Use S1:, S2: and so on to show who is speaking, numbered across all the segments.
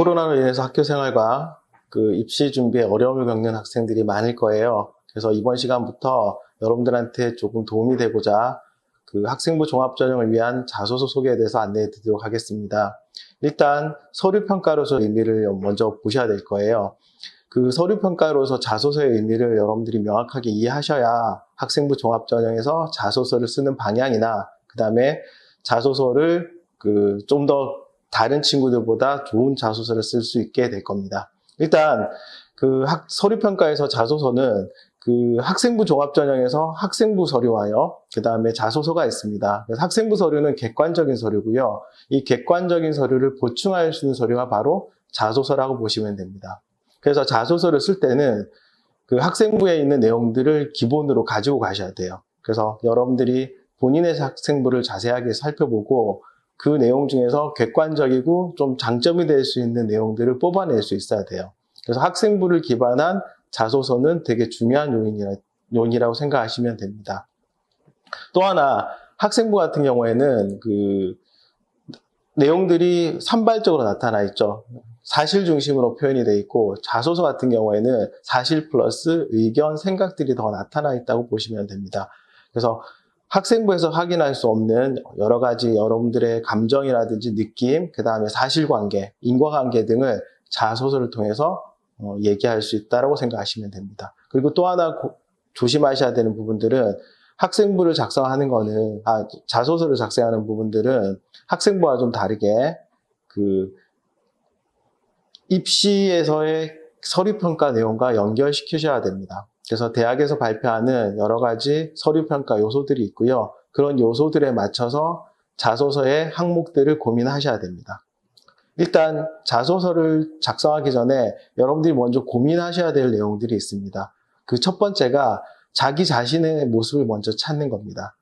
S1: 코로나로 인해서 학교 생활과 입시 준비에 어려움을 겪는 학생들이 많을 거예요. 그래서 이번 시간부터 여러분들한테 조금 도움이 되고자 학생부 종합전형을 위한 자소서 소개에 대해서 안내해 드리도록 하겠습니다. 일단 서류평가로서 의미를 먼저 보셔야 될 거예요. 서류평가로서 자소서의 의미를 여러분들이 명확하게 이해하셔야 학생부 종합전형에서 자소서를 쓰는 방향이나 그 다음에 자소서를 좀 더 다른 친구들보다 좋은 자소서를 쓸 수 있게 될 겁니다. 일단 서류평가에서 자소서는 학생부 종합전형에서 학생부 서류와요. 그 다음에 자소서가 있습니다. 그래서 학생부 서류는 객관적인 서류고요. 이 객관적인 서류를 보충할 수 있는 서류가 바로 자소서라고 보시면 됩니다. 그래서 자소서를 쓸 때는 학생부에 있는 내용들을 기본으로 가지고 가셔야 돼요. 그래서 여러분들이 본인의 학생부를 자세하게 살펴보고 그 내용 중에서 객관적이고 좀 장점이 될 수 있는 내용들을 뽑아낼 수 있어야 돼요. 그래서 학생부를 기반한 자소서는 되게 중요한 요인이라고 생각하시면 됩니다. 또 하나, 학생부 같은 경우에는 내용들이 산발적으로 나타나 있죠. 사실 중심으로 표현이 되어 있고, 자소서 같은 경우에는 사실 플러스 의견, 생각들이 더 나타나 있다고 보시면 됩니다. 그래서 학생부에서 확인할 수 없는 여러 가지 여러분들의 감정이라든지 느낌, 그 다음에 사실관계, 인과관계 등을 자소서를 통해서 얘기할 수 있다고 생각하시면 됩니다. 그리고 또 하나 조심하셔야 되는 부분들은 학생부를 작성하는 거는, 자소서를 작성하는 부분들은 학생부와 좀 다르게 입시에서의 서류평가 내용과 연결시키셔야 됩니다. 그래서 대학에서 발표하는 여러 가지 서류평가 요소들이 있고요. 그런 요소들에 맞춰서 자소서의 항목들을 고민하셔야 됩니다. 일단 자소서를 작성하기 전에 여러분들이 먼저 고민하셔야 될 내용들이 있습니다. 첫 번째가 자기 자신의 모습을 먼저 찾는 겁니다.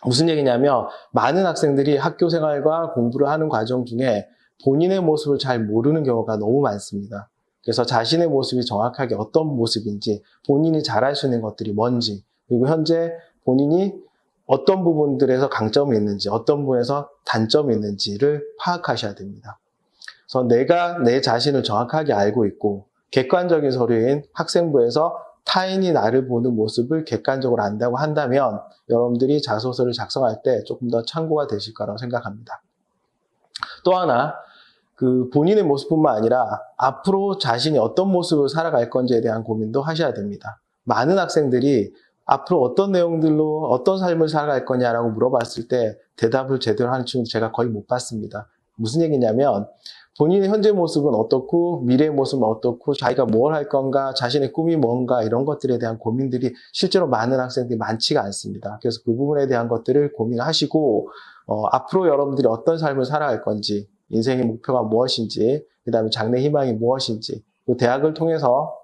S1: 무슨 얘기냐면 많은 학생들이 학교 생활과 공부를 하는 과정 중에 본인의 모습을 잘 모르는 경우가 너무 많습니다. 그래서 자신의 모습이 정확하게 어떤 모습인지, 본인이 잘할 수 있는 것들이 뭔지, 그리고 현재 본인이 어떤 부분들에서 강점이 있는지, 어떤 부분에서 단점이 있는지를 파악하셔야 됩니다. 그래서 내가 내 자신을 정확하게 알고 있고, 객관적인 서류인 학생부에서 타인이 나를 보는 모습을 객관적으로 안다고 한다면 여러분들이 자소서를 작성할 때 조금 더 참고가 되실 거라고 생각합니다. 또 하나, 본인의 모습뿐만 아니라 앞으로 자신이 어떤 모습으로 살아갈 건지에 대한 고민도 하셔야 됩니다. 많은 학생들이 앞으로 어떤 내용들로 어떤 삶을 살아갈 거냐라고 물어봤을 때 대답을 제대로 하는 친구 제가 거의 못 봤습니다. 무슨 얘기냐면 본인의 현재 모습은 어떻고 미래의 모습은 어떻고 자기가 뭘 할 건가, 자신의 꿈이 뭔가 이런 것들에 대한 고민들이 실제로 많은 학생들이 많지가 않습니다. 그래서 그 부분에 대한 것들을 고민하시고 앞으로 여러분들이 어떤 삶을 살아갈 건지, 인생의 목표가 무엇인지, 그 다음에 장래 희망이 무엇인지, 또 대학을 통해서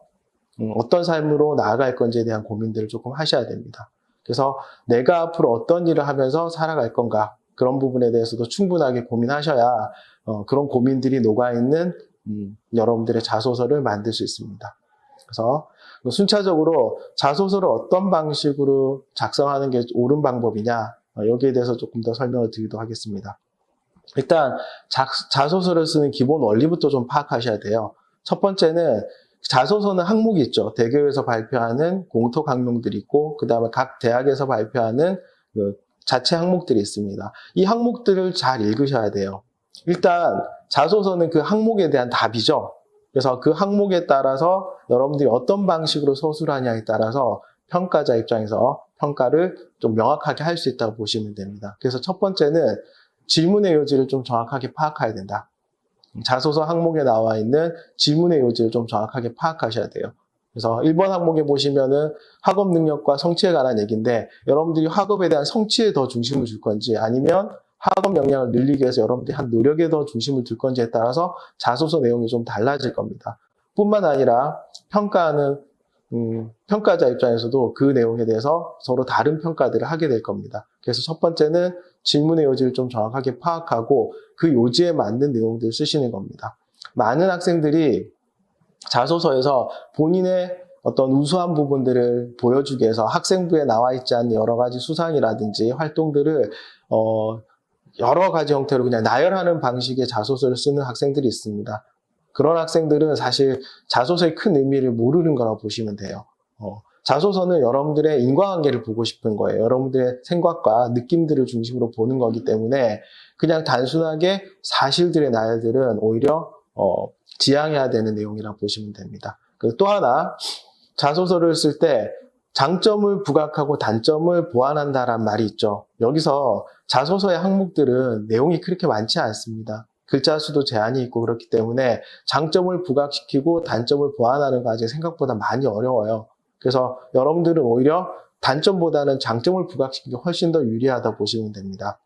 S1: 어떤 삶으로 나아갈 건지에 대한 고민들을 조금 하셔야 됩니다. 그래서 내가 앞으로 어떤 일을 하면서 살아갈 건가, 그런 부분에 대해서도 충분하게 고민하셔야 그런 고민들이 녹아있는 여러분들의 자소서를 만들 수 있습니다. 그래서 순차적으로 자소서를 어떤 방식으로 작성하는 게 옳은 방법이냐, 여기에 대해서 조금 더 설명을 드리도록 하겠습니다. 일단 자소서를 쓰는 기본 원리부터 좀 파악하셔야 돼요. 첫 번째는 자소서는 항목이 있죠. 대교에서 발표하는 공톡 항목들이 있고, 그 다음에 각 대학에서 발표하는 자체 항목들이 있습니다. 이 항목들을 잘 읽으셔야 돼요. 일단 자소서는 그 항목에 대한 답이죠. 그래서 그 항목에 따라서 여러분들이 어떤 방식으로 서술을 하냐에 따라서 평가자 입장에서 평가를 좀 명확하게 할 수 있다고 보시면 됩니다. 그래서 첫 번째는 질문의 요지를 좀 정확하게 파악해야 된다. 자소서 항목에 나와 있는 질문의 요지를 좀 정확하게 파악하셔야 돼요. 그래서 1번 항목에 보시면은 학업 능력과 성취에 관한 얘기인데 여러분들이 학업에 대한 성취에 더 중심을 줄 건지 아니면 학업 역량을 늘리기 위해서 여러분들이 한 노력에 더 중심을 둘 건지에 따라서 자소서 내용이 좀 달라질 겁니다. 뿐만 아니라 평가하는 평가자 입장에서도 그 내용에 대해서 서로 다른 평가들을 하게 될 겁니다. 그래서 첫 번째는 질문의 요지를 좀 정확하게 파악하고 그 요지에 맞는 내용들을 쓰시는 겁니다. 많은 학생들이 자소서에서 본인의 어떤 우수한 부분들을 보여주기 위해서 학생부에 나와 있지 않은 여러 가지 수상이라든지 활동들을 여러 가지 형태로 그냥 나열하는 방식의 자소서를 쓰는 학생들이 있습니다. 그런 학생들은 사실 자소서의 큰 의미를 모르는 거라고 보시면 돼요. 자소서는 여러분들의 인과관계를 보고 싶은 거예요. 여러분들의 생각과 느낌들을 중심으로 보는 거기 때문에 그냥 단순하게 사실들의 나열들은 오히려 지양해야 되는 내용이라고 보시면 됩니다. 그리고 또 하나, 자소서를 쓸 때 장점을 부각하고 단점을 보완한다라는 말이 있죠. 여기서 자소서의 항목들은 내용이 그렇게 많지 않습니다. 글자 수도 제한이 있고 그렇기 때문에 장점을 부각시키고 단점을 보완하는 과정이 생각보다 많이 어려워요. 그래서 여러분들은 오히려 단점보다는 장점을 부각시키는 게 훨씬 더 유리하다 보시면 됩니다.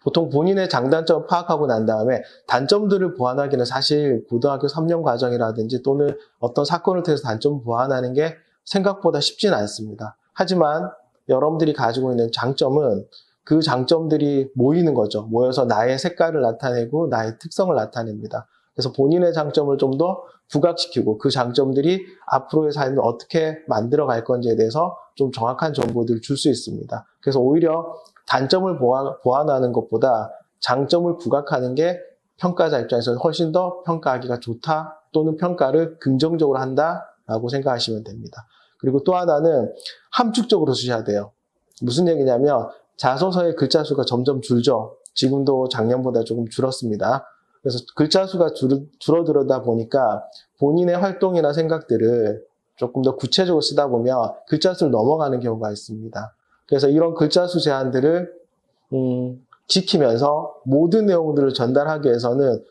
S1: 보통 본인의 장단점을 파악하고 난 다음에 단점들을 보완하기는 사실 고등학교 3년 과정이라든지 또는 어떤 사건을 통해서 단점을 보완하는 게 생각보다 쉽지는 않습니다. 하지만 여러분들이 가지고 있는 장점은 그 장점들이 모이는 거죠. 모여서 나의 색깔을 나타내고 나의 특성을 나타냅니다. 그래서 본인의 장점을 좀 더 부각시키고 그 장점들이 앞으로의 삶을 어떻게 만들어 갈 건지에 대해서 좀 정확한 정보들을 줄 수 있습니다. 그래서 오히려 단점을 보완하는 것보다 장점을 부각하는 게 평가자 입장에서 훨씬 더 평가하기가 좋다 또는 평가를 긍정적으로 한다라고 생각하시면 됩니다. 그리고 또 하나는 함축적으로 쓰셔야 돼요. 무슨 얘기냐면 자소서의 글자 수가 점점 줄죠. 지금도 작년보다 조금 줄었습니다. 그래서 글자 수가 줄어들다 보니까 본인의 활동이나 생각들을 조금 더 구체적으로 쓰다 보면 글자 수를 넘어가는 경우가 있습니다. 그래서 이런 글자 수 제한들을 지키면서 모든 내용들을 전달하기 위해서는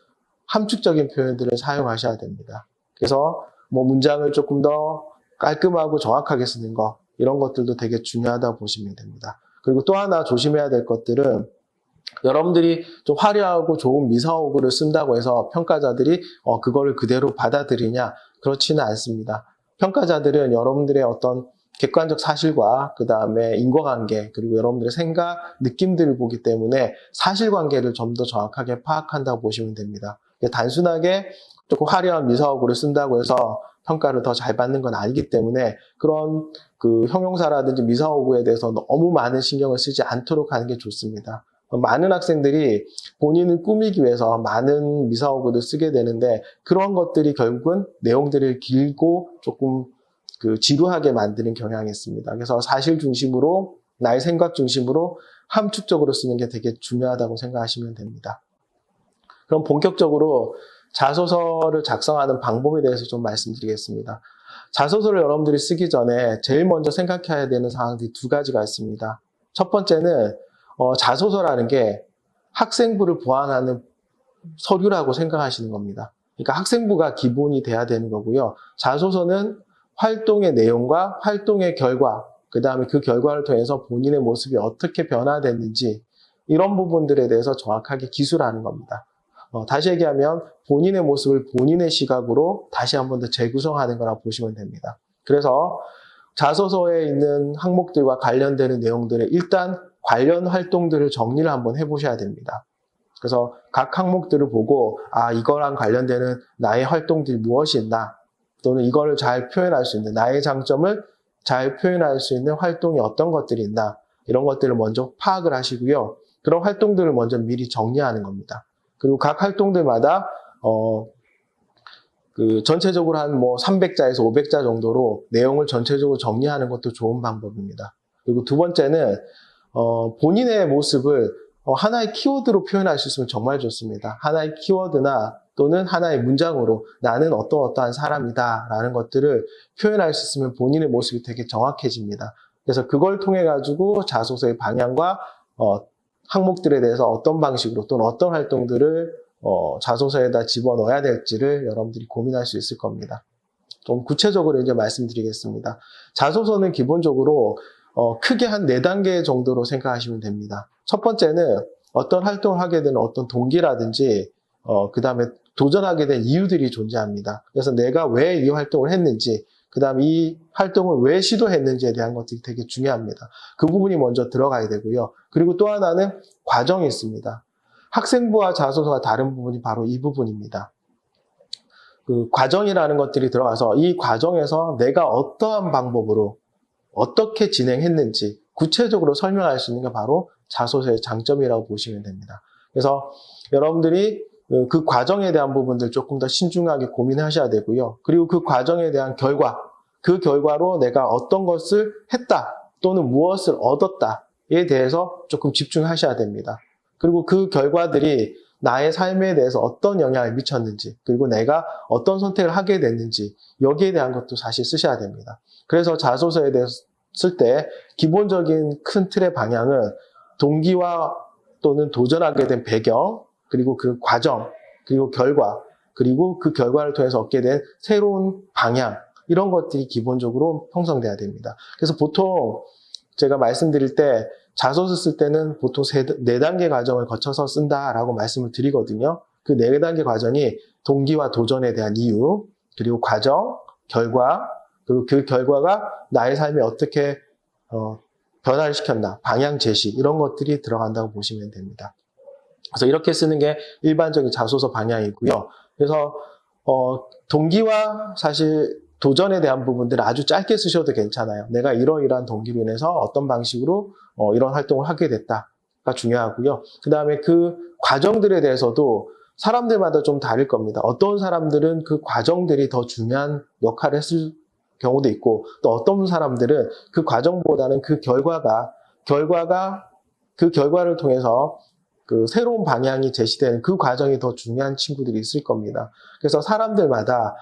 S1: 함축적인 표현들을 사용하셔야 됩니다. 그래서 뭐 문장을 조금 더 깔끔하고 정확하게 쓰는 거, 이런 것들도 되게 중요하다고 보시면 됩니다. 그리고 또 하나 조심해야 될 것들은 여러분들이 좀 화려하고 좋은 미사오구를 쓴다고 해서 평가자들이 그거를 그대로 받아들이냐? 그렇지는 않습니다. 평가자들은 여러분들의 어떤 객관적 사실과 그 다음에 인과관계 그리고 여러분들의 생각, 느낌들을 보기 때문에 사실관계를 좀 더 정확하게 파악한다고 보시면 됩니다. 단순하게 조금 화려한 미사오구를 쓴다고 해서 평가를 더 잘 받는 건 아니기 때문에 그런 그 형용사라든지 미사오구에 대해서 너무 많은 신경을 쓰지 않도록 하는 게 좋습니다. 많은 학생들이 본인을 꾸미기 위해서 많은 미사오구를 쓰게 되는데 그런 것들이 결국은 내용들을 길고 조금 지루하게 만드는 경향이 있습니다. 그래서 사실 중심으로 나의 생각 중심으로 함축적으로 쓰는 게 되게 중요하다고 생각하시면 됩니다. 그럼 본격적으로 자소서를 작성하는 방법에 대해서 좀 말씀드리겠습니다. 자소서를 여러분들이 쓰기 전에 제일 먼저 생각해야 되는 사항들이 두 가지가 있습니다. 첫 번째는 자소서라는 게 학생부를 보완하는 서류라고 생각하시는 겁니다. 그러니까 학생부가 기본이 돼야 되는 거고요. 자소서는 활동의 내용과 활동의 결과, 그 다음에 그 결과를 통해서 본인의 모습이 어떻게 변화됐는지 이런 부분들에 대해서 정확하게 기술하는 겁니다. 다시 얘기하면 본인의 모습을 본인의 시각으로 다시 한 번 더 재구성하는 거라고 보시면 됩니다. 그래서 자소서에 있는 항목들과 관련되는 내용들을 일단 관련 활동들을 정리를 한번 해보셔야 됩니다. 그래서 각 항목들을 보고 이거랑 관련되는 나의 활동들이 무엇이 있나 또는 이거를 잘 표현할 수 있는 나의 장점을 잘 표현할 수 있는 활동이 어떤 것들이 있나 이런 것들을 먼저 파악을 하시고요. 그런 활동들을 먼저 미리 정리하는 겁니다. 그리고 각 활동들마다 전체적으로 한 300자에서 500자 정도로 내용을 전체적으로 정리하는 것도 좋은 방법입니다. 그리고 두 번째는 본인의 모습을 하나의 키워드로 표현할 수 있으면 정말 좋습니다. 하나의 키워드나 또는 하나의 문장으로 나는 어떠한 사람이다 라는 것들을 표현할 수 있으면 본인의 모습이 되게 정확해집니다. 그래서 그걸 통해 가지고 자소서의 방향과 항목들에 대해서 어떤 방식으로 또는 어떤 활동들을 자소서에다 집어넣어야 될지를 여러분들이 고민할 수 있을 겁니다. 좀 구체적으로 이제 말씀드리겠습니다. 자소서는 기본적으로 크게 한 4단계 정도로 생각하시면 됩니다. 첫 번째는 어떤 활동을 하게 되는 어떤 동기라든지 그 다음에 도전하게 된 이유들이 존재합니다. 그래서 내가 왜 이 활동을 했는지 그 다음에 이 활동을 왜 시도했는지에 대한 것들이 되게 중요합니다. 그 부분이 먼저 들어가야 되고요. 그리고 또 하나는 과정이 있습니다. 학생부와 자소서가 다른 부분이 바로 이 부분입니다. 그 과정이라는 것들이 들어가서 이 과정에서 내가 어떠한 방법으로 어떻게 진행했는지 구체적으로 설명할 수 있는 게 바로 자소서의 장점이라고 보시면 됩니다. 그래서 여러분들이 그 과정에 대한 부분들 조금 더 신중하게 고민하셔야 되고요. 그리고 그 과정에 대한 결과, 그 결과로 내가 어떤 것을 했다 또는 무엇을 얻었다에 대해서 조금 집중하셔야 됩니다. 그리고 그 결과들이 나의 삶에 대해서 어떤 영향을 미쳤는지, 그리고 내가 어떤 선택을 하게 됐는지, 여기에 대한 것도 사실 쓰셔야 됩니다. 그래서 자소서에 대해서 쓸 때 기본적인 큰 틀의 방향은 동기와 또는 도전하게 된 배경, 그리고 그 과정, 그리고 결과, 그리고 그 결과를 통해서 얻게 된 새로운 방향, 이런 것들이 기본적으로 형성돼야 됩니다. 그래서 보통 제가 말씀드릴 때 자소서 쓸 때는 보통 4단계 과정을 거쳐서 쓴다라고 말씀을 드리거든요. 그 4단계 과정이 동기와 도전에 대한 이유, 그리고 과정, 결과, 그리고 그 결과가 나의 삶에 어떻게 변화를 시켰나, 방향 제시, 이런 것들이 들어간다고 보시면 됩니다. 그래서 이렇게 쓰는 게 일반적인 자소서 방향이고요. 그래서 동기와 사실 도전에 대한 부분들을 아주 짧게 쓰셔도 괜찮아요. 내가 이러이러한 동기로 인해서 어떤 방식으로 이런 활동을 하게 됐다가 중요하고요. 그 다음에 그 과정들에 대해서도 사람들마다 좀 다를 겁니다. 어떤 사람들은 그 과정들이 더 중요한 역할을 했을 경우도 있고, 또 어떤 사람들은 그 과정보다는 그 결과가 그 결과를 통해서 그 새로운 방향이 제시되는 그 과정이 더 중요한 친구들이 있을 겁니다. 그래서 사람들마다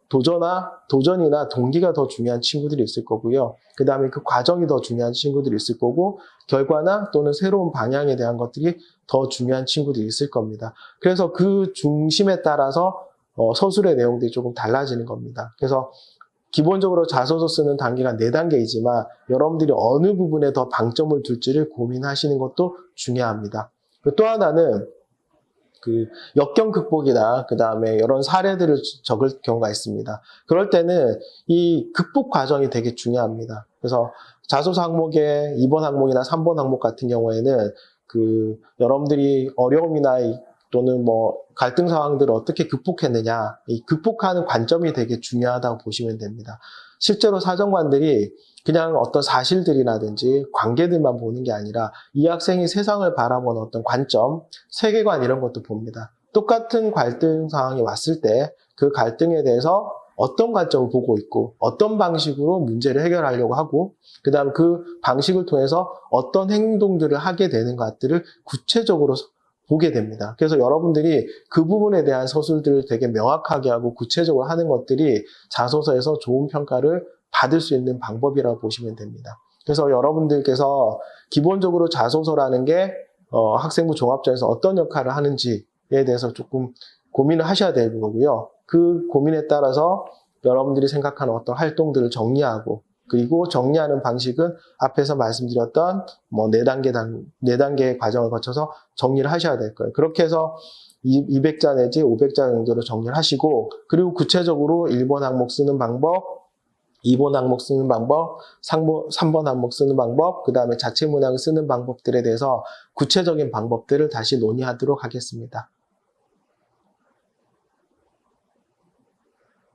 S1: 도전이나 동기가 더 중요한 친구들이 있을 거고요. 그 다음에 그 과정이 더 중요한 친구들이 있을 거고, 결과나 또는 새로운 방향에 대한 것들이 더 중요한 친구들이 있을 겁니다. 그래서 그 중심에 따라서 서술의 내용들이 조금 달라지는 겁니다. 그래서 기본적으로 자소서 쓰는 단계가 4단계이지만 여러분들이 어느 부분에 더 방점을 둘지를 고민하시는 것도 중요합니다. 또 하나는 그 역경 극복이나 그 다음에 이런 사례들을 적을 경우가 있습니다. 그럴 때는 이 극복 과정이 되게 중요합니다. 그래서 자소서 항목의 2번 항목이나 3번 항목 같은 경우에는 그 여러분들이 어려움이나 또는 뭐 갈등 상황들을 어떻게 극복했느냐, 이 극복하는 관점이 되게 중요하다고 보시면 됩니다. 실제로 사정관들이 그냥 어떤 사실들이라든지 관계들만 보는 게 아니라 이 학생이 세상을 바라보는 어떤 관점, 세계관 이런 것도 봅니다. 똑같은 갈등 상황이 왔을 때 그 갈등에 대해서 어떤 관점을 보고 있고 어떤 방식으로 문제를 해결하려고 하고 그 다음 그 방식을 통해서 어떤 행동들을 하게 되는 것들을 구체적으로 보게 됩니다. 그래서 여러분들이 그 부분에 대한 서술들을 되게 명확하게 하고 구체적으로 하는 것들이 자소서에서 좋은 평가를 받을 수 있는 방법이라고 보시면 됩니다. 그래서 여러분들께서 기본적으로 자소서라는 게 학생부 종합전에서 어떤 역할을 하는지에 대해서 조금 고민을 하셔야 되는 거고요. 그 고민에 따라서 여러분들이 생각하는 어떤 활동들을 정리하고 그리고 정리하는 방식은 앞에서 말씀드렸던 뭐 4단계의 과정을 거쳐서 정리를 하셔야 될 거예요. 그렇게 해서 200자 내지 500자 정도로 정리를 하시고 그리고 구체적으로 1번 항목 쓰는 방법, 2번 항목 쓰는 방법, 3번 항목 쓰는 방법, 그 다음에 자체 문항을 쓰는 방법들에 대해서 구체적인 방법들을 다시 논의하도록 하겠습니다.